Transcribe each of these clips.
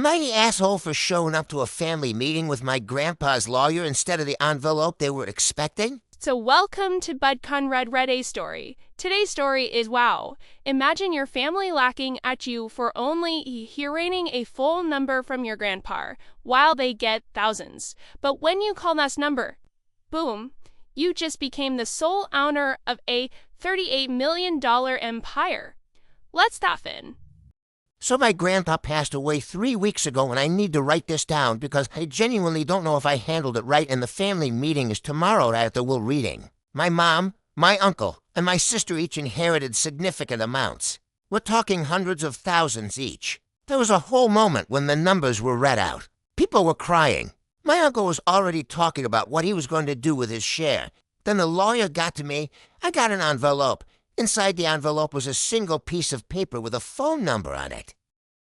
Am I the asshole for showing up to a family meeting with my grandpa's lawyer instead of the envelope they were expecting? So welcome to Popcornrest Read A Story. Today's story is wow. Imagine your family lacking at you for only hearing a full number from your grandpa, while they get thousands. But when you call that number, boom, you just became the sole owner of a $38 million empire. Let's dive in. So my grandpa passed away 3 weeks ago, and I need to write this down because I genuinely don't know if I handled it right, and the family meeting is tomorrow at the will reading. My mom, my uncle, and my sister each inherited significant amounts. We're talking hundreds of thousands each. There was a whole moment when the numbers were read out. People were crying. My uncle was already talking about what he was going to do with his share. Then the lawyer got to me. I got an envelope. Inside the envelope was a single piece of paper with a phone number on it.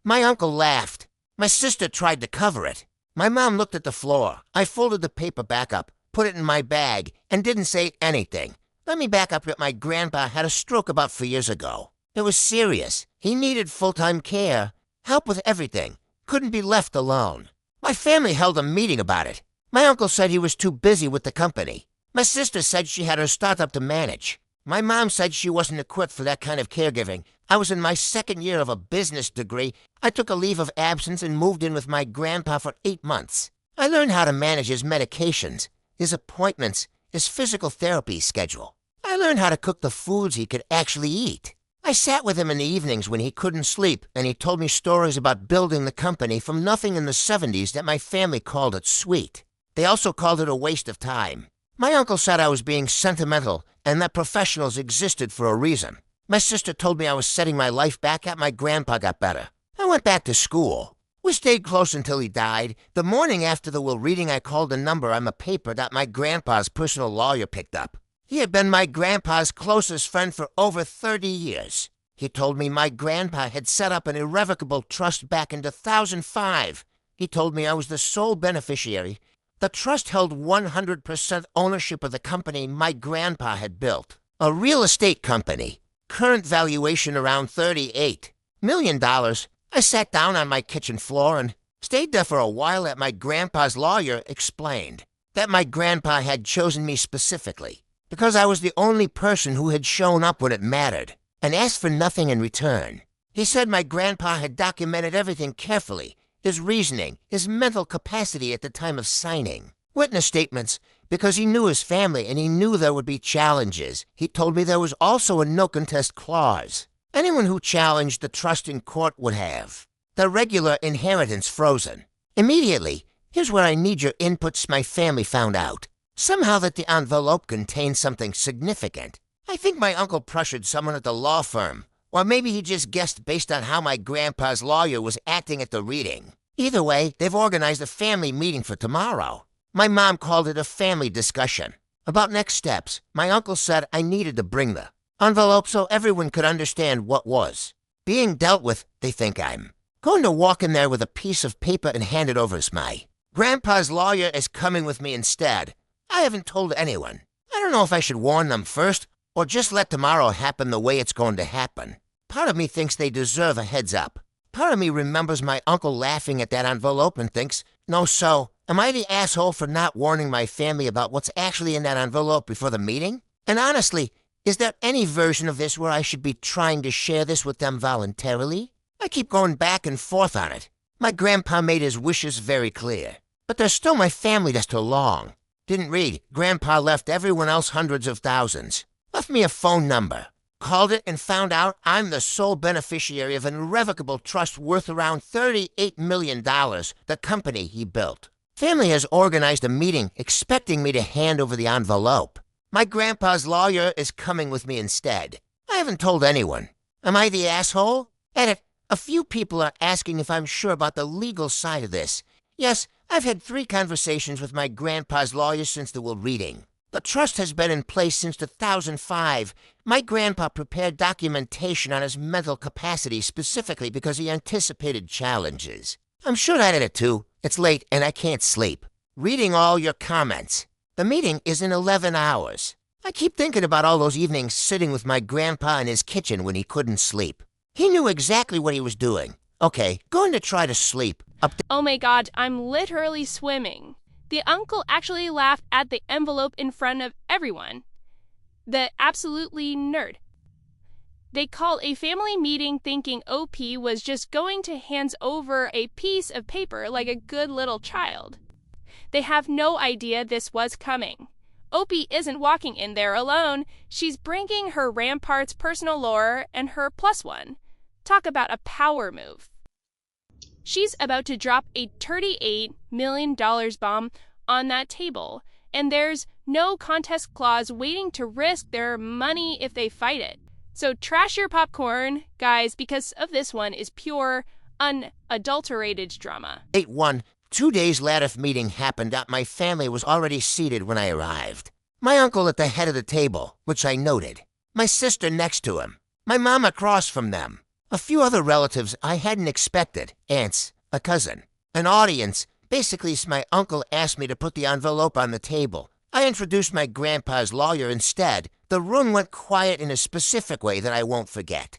My uncle laughed. My sister tried to cover it. My mom looked at the floor. I folded the paper back up, put it in my bag, and didn't say anything. Let me back up that my grandpa had a stroke about 4 years ago. It was serious. He needed full-time care, help with everything, couldn't be left alone. My family held a meeting about it. My uncle said he was too busy with the company. My sister said she had her startup to manage. My mom said she wasn't equipped for that kind of caregiving. I was in my second year of a business degree. I took a leave of absence and moved in with my grandpa for 8 months. I learned how to manage his medications, his appointments, his physical therapy schedule. I learned how to cook the foods he could actually eat. I sat with him in the evenings when he couldn't sleep, and he told me stories about building the company from nothing in the 70s that my family called it sweet. They also called it a waste of time. My uncle said I was being sentimental and that professionals existed for a reason. My sister told me I was setting my life back after my grandpa got better. I went back to school. We stayed close until he died. The morning after the will reading, I called a number on the paper that my grandpa's personal lawyer picked up. He had been my grandpa's closest friend for over 30 years. He told me my grandpa had set up an irrevocable trust back in 2005. He told me I was the sole beneficiary. The trust held 100% ownership of the company my grandpa had built. A real estate company. Current valuation around $38 million. I sat down on my kitchen floor and stayed there for a while as my grandpa's lawyer explained that my grandpa had chosen me specifically because I was the only person who had shown up when it mattered and asked for nothing in return. He said my grandpa had documented everything carefully. His reasoning, his mental capacity at the time of signing. Witness statements, because he knew his family and he knew there would be challenges. He told me there was also a no-contest clause. Anyone who challenged the trust in court would have their regular inheritance frozen. Immediately, here's where I need your inputs. My family found out somehow that the envelope contained something significant. I think my uncle pressured someone at the law firm. Or maybe he just guessed based on how my grandpa's lawyer was acting at the reading. Either way, they've organized a family meeting for tomorrow. My mom called it a family discussion. About next steps, my uncle said I needed to bring the envelope so everyone could understand what was being dealt with. They think I'm going to walk in there with a piece of paper and hand it over as my grandpa's lawyer is coming with me instead. I haven't told anyone. I don't know if I should warn them first or just let tomorrow happen the way it's going to happen. Part of me thinks they deserve a heads up. Part of me remembers my uncle laughing at that envelope and thinks, no, so, am I the asshole for not warning my family about what's actually in that envelope before the meeting? And honestly, is there any version of this where I should be trying to share this with them voluntarily? I keep going back and forth on it. My grandpa made his wishes very clear. But there's still my family that's too long. Didn't read. Grandpa left everyone else hundreds of thousands. Left me a phone number. Called it and found out I'm the sole beneficiary of an irrevocable trust worth around $38 million, the company he built. Family has organized a meeting expecting me to hand over the envelope. My grandpa's lawyer is coming with me instead. I haven't told anyone. Am I the asshole? Edit. A few people are asking if I'm sure about the legal side of this. Yes, I've had 3 conversations with my grandpa's lawyer since the will reading. The trust has been in place since 2005. My grandpa prepared documentation on his mental capacity specifically because he anticipated challenges. I'm sure I did it too. It's late and I can't sleep. Reading all your comments. The meeting is in 11 hours. I keep thinking about all those evenings sitting with my grandpa in his kitchen when he couldn't sleep. He knew exactly what he was doing. Okay, going to try to sleep. Oh my god, I'm literally swimming. The uncle actually laughed at the envelope in front of everyone. The absolutely nerd. They called a family meeting thinking OP was just going to hand over a piece of paper like a good little child. They have no idea this was coming. Opie isn't walking in there alone. She's bringing her Rampart's personal lore and her +1. Talk about a power move. She's about to drop a $38 million bomb on that table, and there's no contest clause waiting to risk their money if they fight it. So trash your popcorn, guys, because of this one is pure, unadulterated drama. 8-1. 2 days later, meeting happened that my family was already seated when I arrived. My uncle at the head of the table, which I noted. My sister next to him. My mom across from them. A few other relatives I hadn't expected. Aunts, a cousin. An audience. Basically, my uncle asked me to put the envelope on the table. I introduced my grandpa's lawyer instead. The room went quiet in a specific way that I won't forget.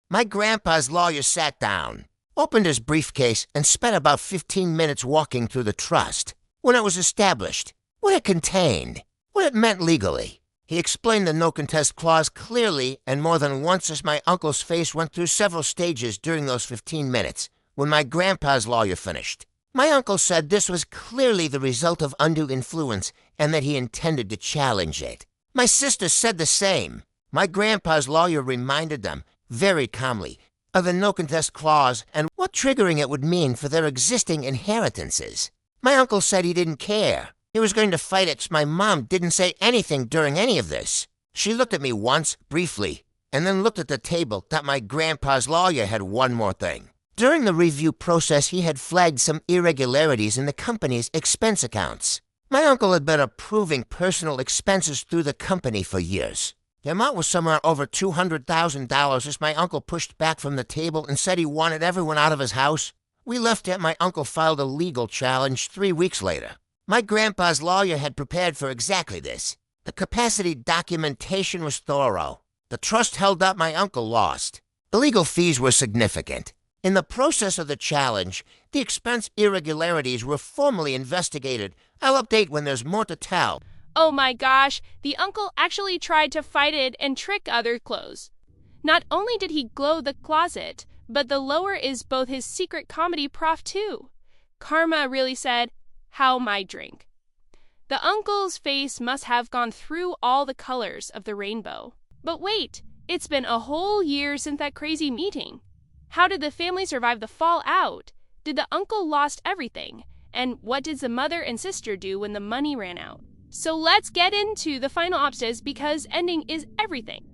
My grandpa's lawyer sat down, opened his briefcase, and spent about 15 minutes walking through the trust. When it was established, what it contained, what it meant legally. He explained the no contest clause clearly and more than once as my uncle's face went through several stages during those 15 minutes. When my grandpa's lawyer finished, my uncle said this was clearly the result of undue influence and that he intended to challenge it. My sister said the same. My grandpa's lawyer reminded them, very calmly, of the no contest clause and what triggering it would mean for their existing inheritances. My uncle said he didn't care. He was going to fight it. My mom didn't say anything during any of this. She looked at me once, briefly, and then looked at the table that my grandpa's lawyer had one more thing. During the review process, he had flagged some irregularities in the company's expense accounts. My uncle had been approving personal expenses through the company for years. The amount was somewhere over $200,000 as my uncle pushed back from the table and said he wanted everyone out of his house. We left it. My uncle filed a legal challenge 3 weeks later. My grandpa's lawyer had prepared for exactly this. The capacity documentation was thorough. The trust held up. My uncle lost. The legal fees were significant. In the process of the challenge, the expense irregularities were formally investigated. I'll update when there's more to tell. Oh my gosh, the uncle actually tried to fight it and trick other clothes. Not only did he glow the closet, but the lower is both his secret comedy prof too. Karma really said, "How my drink." The uncle's face must have gone through all the colors of the rainbow. But wait, it's been a whole year since that crazy meeting. How did the family survive the fallout? Did the uncle lost everything? And what did the mother and sister do when the money ran out? So let's get into the final obstas because ending is everything.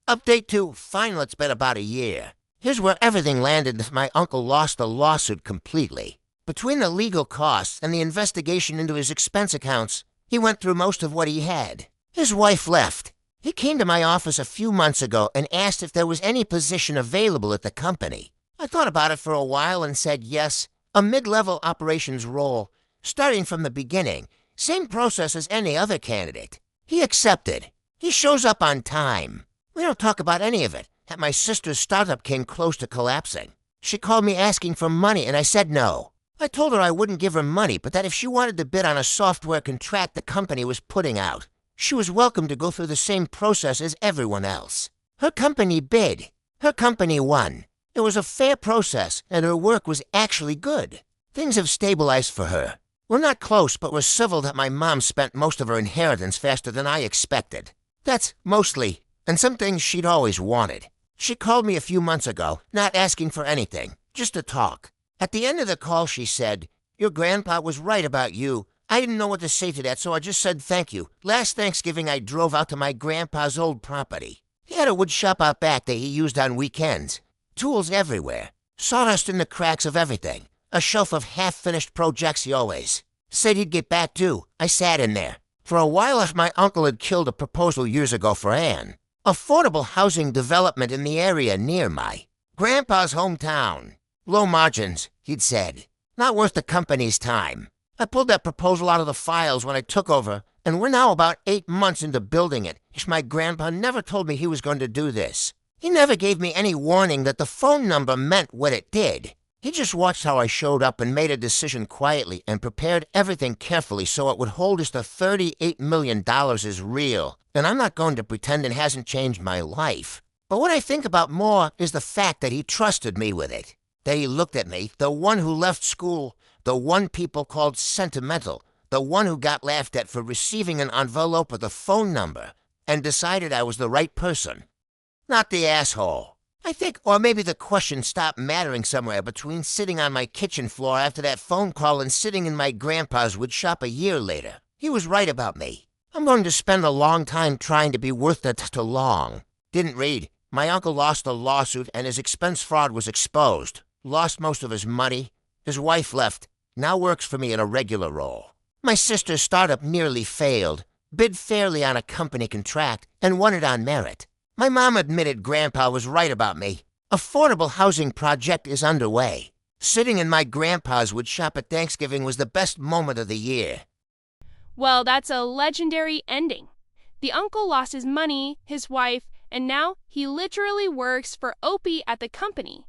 Update 2. Final, it's been about a year. Here's where everything landed. My uncle lost the lawsuit completely. Between the legal costs and the investigation into his expense accounts, he went through most of what he had. His wife left. He came to my office a few months ago and asked if there was any position available at the company. I thought about it for a while and said yes, a mid-level operations role, starting from the beginning, same process as any other candidate. He accepted. He shows up on time. We don't talk about any of it. That my sister's startup came close to collapsing. She called me asking for money and I said no. I told her I wouldn't give her money, but that if she wanted to bid on a software contract the company was putting out, she was welcome to go through the same process as everyone else. Her company bid. Her company won. It was a fair process, and her work was actually good. Things have stabilized for her. We're not close, but we're civil that my mom spent most of her inheritance faster than I expected. That's mostly, and some things she'd always wanted. She called me a few months ago, not asking for anything, just to talk. At the end of the call, she said, "Your grandpa was right about you. I didn't know what to say to that, so I just said thank you. Last Thanksgiving, I drove out to my grandpa's old property. He had a wood shop out back that he used on weekends. Tools everywhere. Sawdust in the cracks of everything. A shelf of half-finished projects he always said he'd get back to. I sat in there. For a while after my uncle had killed a proposal years ago for Anne. Affordable housing development in the area near my grandpa's hometown. Low margins, he'd said. Not worth the company's time. I pulled that proposal out of the files when I took over, and we're now about 8 months into building it. My grandpa never told me he was going to do this. He never gave me any warning that the phone number meant what it did. He just watched how I showed up and made a decision quietly and prepared everything carefully so it would hold us to $38 million is real. And I'm not going to pretend it hasn't changed my life. But what I think about more is the fact that he trusted me with it. That he looked at me, the one who left school, the one people called sentimental, the one who got laughed at for receiving an envelope with a phone number, and decided I was the right person. Not the asshole. I think, or maybe the question stopped mattering somewhere between sitting on my kitchen floor after that phone call and sitting in my grandpa's wood shop a year later. He was right about me. I'm going to spend a long time trying to be worth it to long. Didn't read. My uncle lost a lawsuit and his expense fraud was exposed. Lost most of his money. His wife left. Now works for me in a regular role. My sister's startup nearly failed. Bid fairly on a company contract and won it on merit. My mom admitted Grandpa was right about me. Affordable housing project is underway. Sitting in my grandpa's wood shop at Thanksgiving was the best moment of the year. Well, that's a legendary ending. The uncle lost his money, his wife, and now he literally works for Opie at the company.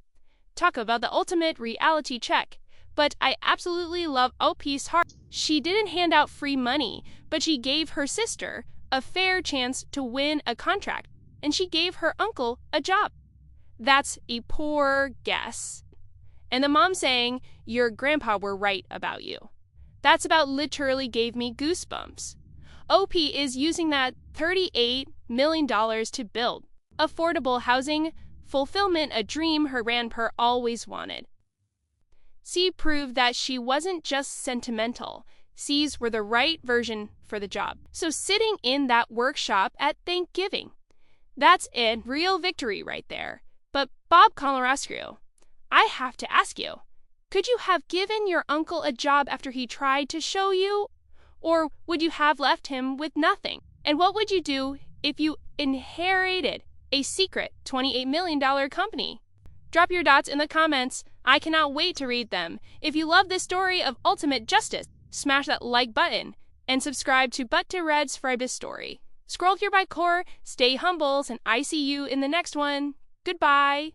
Talk about the ultimate reality check. But I absolutely love Opie's heart. She didn't hand out free money, but she gave her sister a fair chance to win a contract, and she gave her uncle a job. That's a poor guess. And the mom saying, your grandpa were right about you. That's about literally gave me goosebumps. OP is using that $38 million to build affordable housing, fulfillment, a dream her grandpa always wanted. C proved that she wasn't just sentimental. C's were the right version for the job. So sitting in that workshop at Thanksgiving, that's a real victory right there. But Bob Colorescu, I have to ask you, could you have given your uncle a job after he tried to show you? Or would you have left him with nothing? And what would you do if you inherited a secret $28 million company? Drop your dots in the comments. I cannot wait to read them. If you love this story of ultimate justice, smash that like button and subscribe to But to Red's for this story. Scroll here by core, stay humbles, and I see you in the next one. Goodbye.